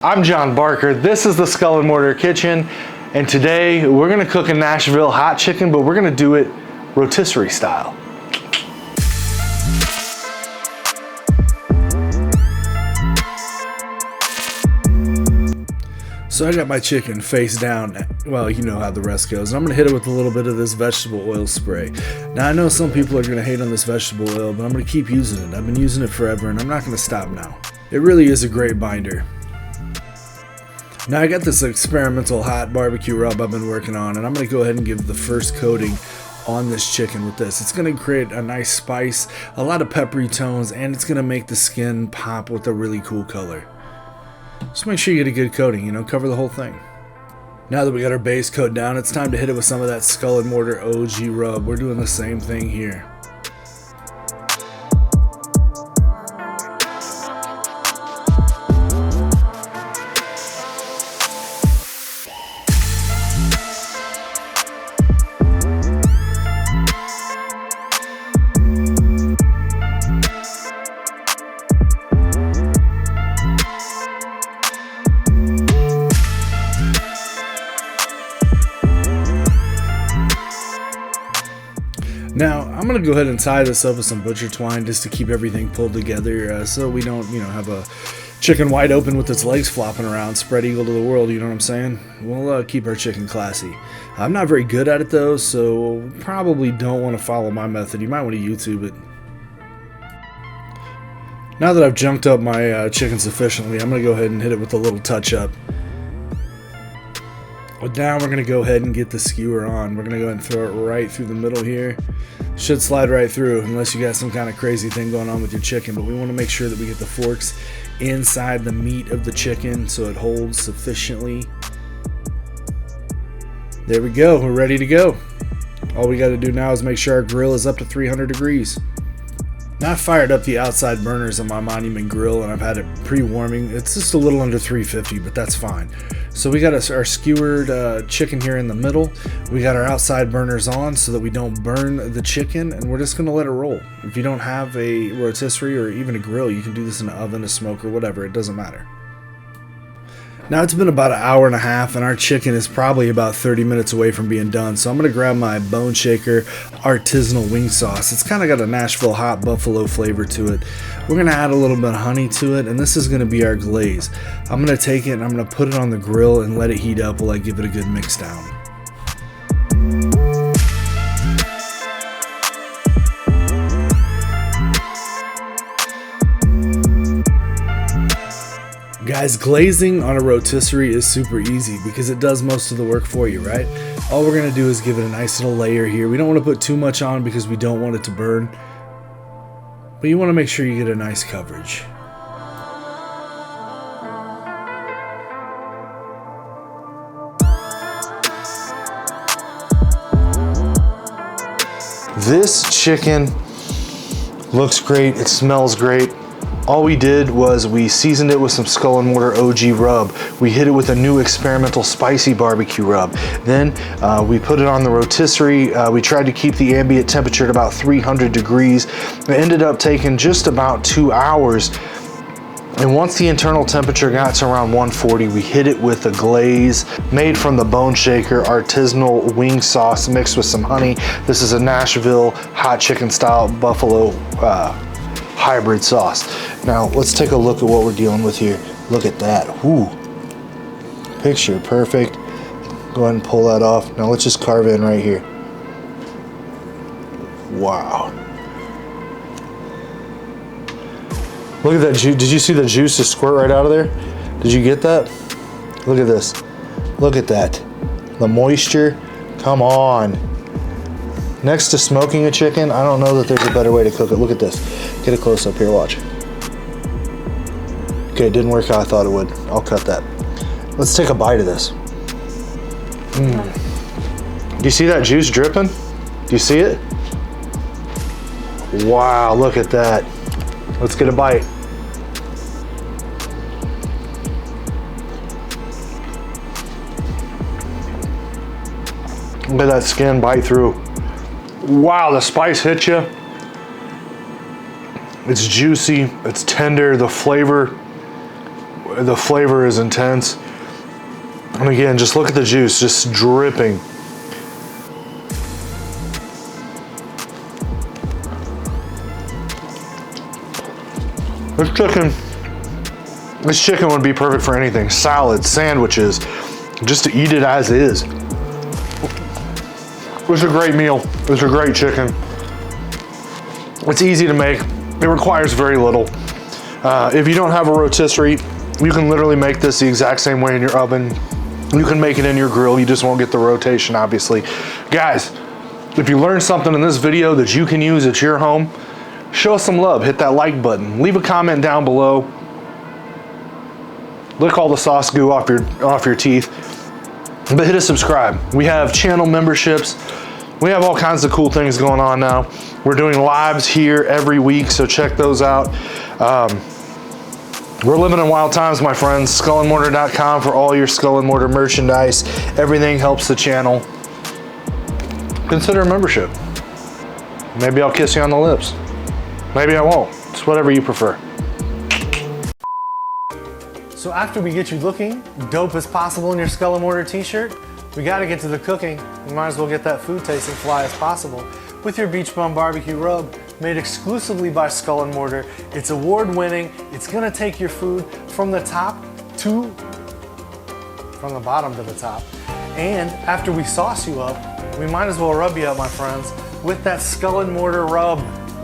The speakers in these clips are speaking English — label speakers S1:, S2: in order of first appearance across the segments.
S1: I'm John Barker. This is the Skull and Mortar Kitchen, and today we're gonna cook a Nashville hot chicken, but we're gonna do it rotisserie style.
S2: So I got my chicken face down. Well, you know how the rest goes. And I'm gonna hit it with a little bit of this vegetable oil spray. Now I know some people are gonna hate on this vegetable oil, but I'm gonna keep using it. I've been using it forever and I'm not gonna stop now. It really is a great binder. Now I got this experimental hot barbecue rub I've been working on, and I'm going to go ahead and give the first coating on this chicken with this. It's going to create a nice spice, a lot of peppery tones, and it's going to make the skin pop with a really cool color. Just make sure you get a good coating, cover the whole thing. Now that we got our base coat down, it's time to hit it with some of that Skull and Mortar OG rub. We're doing the same thing here. Now, I'm going to go ahead and tie this up with some butcher twine just to keep everything pulled together so we don't, have a chicken wide open with its legs flopping around, spread eagle to the world, you know what I'm saying? We'll keep our chicken classy. I'm not very good at it though, so probably don't want to follow my method. You might want to YouTube it. Now that I've junked up my chicken sufficiently, I'm going to go ahead and hit it with a little touch up. But now we're going to go ahead and get the skewer on. We're going to go ahead and throw it right through the middle here. Should slide right through unless you got some kind of crazy thing going on with your chicken. But we want to make sure that we get the forks inside the meat of the chicken so it holds sufficiently. There we go. We're ready to go. All we got to do now is make sure our grill is up to 300 degrees. Now I fired up the outside burners on my Monument grill and I've had it pre-warming. It's just a little under 350, but that's fine. So we got our skewered chicken here in the middle. We got our outside burners on so that we don't burn the chicken, and we're just gonna let it roll. If you don't have a rotisserie or even a grill, you can do this in an oven, a smoker, whatever, it doesn't matter. Now it's been about an hour and a half and our chicken is probably about 30 minutes away from being done. So I'm going to grab my Bone Shaker artisanal wing sauce. It's kind of got a Nashville hot buffalo flavor to it. We're going to add a little bit of honey to it, and this is going to be our glaze. I'm going to take it and I'm going to put it on the grill and let it heat up while I give it a good mix down. Guys, glazing on a rotisserie is super easy because it does most of the work for you, right? All we're going to do is give it a nice little layer here. We don't want to put too much on because we don't want it to burn. But you want to make sure you get a nice coverage.
S1: This chicken looks great. It smells great. All we did was we seasoned it with some Skull and Mortar OG rub. We hit it with a new experimental spicy barbecue rub. Then we put it on the rotisserie. We tried to keep the ambient temperature at about 300 degrees. It ended up taking just about 2 hours. And once the internal temperature got to around 140, we hit it with a glaze made from the Bone Shaker artisanal wing sauce mixed with some honey. This is a Nashville hot chicken style buffalo hybrid sauce. Now let's take a look at what we're dealing with here. Look at that. Ooh. Picture perfect. Go ahead and pull that off. Now let's just carve in right here. Wow. Look at that juice. Did you see the juice just squirt right out of there? Did you get that? Look at this. Look at that. The moisture. Come on. Next to smoking a chicken, I don't know that there's a better way to cook it. Look at this. Get a close up here, watch. Okay, it didn't work how I thought it would. I'll cut that. Let's take a bite of this. Do you see that juice dripping? Do you see it? Wow, look at that. Let's get a bite. Look at that skin bite through. Wow, the spice hit you. It's juicy, it's tender, the flavor. The flavor is intense. And again, just look at the juice, just dripping. This chicken would be perfect for anything. Salads, sandwiches, just to eat it as is. It's a great meal. It's a great chicken. It's easy to make. It requires very little. If you don't have a rotisserie, you can literally make this the exact same way in your oven. You can make it in your grill. You just won't get the rotation, obviously. Guys, if you learned something in this video that you can use at your home, show us some love. Hit that like button. Leave a comment down below. Lick all the sauce goo off your teeth. But hit a subscribe. We have channel memberships. We have all kinds of cool things going on now. We're doing lives here every week, so check those out. We're living in wild times, my friends. SkullandMortar.com for all your Skull and Mortar merchandise. Everything helps the channel. Consider a membership. Maybe I'll kiss you on the lips. Maybe I won't. It's whatever you prefer. So after we get you looking dope as possible in your Skull and Mortar t-shirt, we gotta get to the cooking. You might as well get that food tasting fly as possible with your Beach Bum Barbecue Rub, made exclusively by Skull and Mortar. It's award-winning. It's gonna take your food from the bottom to the top. And after we sauce you up, we might as well rub you up, my friends, with that Skull and Mortar rub.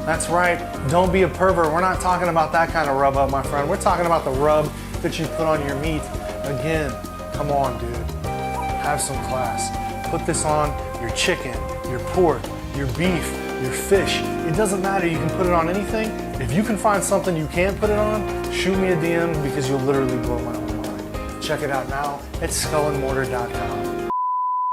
S1: That's right, don't be a pervert. We're not talking about that kind of rub up, my friend. We're talking about the rub that you put on your meat. Again, come on, dude. Have some class. Put this on your chicken, your pork, your beef, your fish. It doesn't matter, you can put it on anything. If you can find something you can't put it on, shoot me a DM because you'll literally blow my own mind. Check it out now at SkullandMortar.com.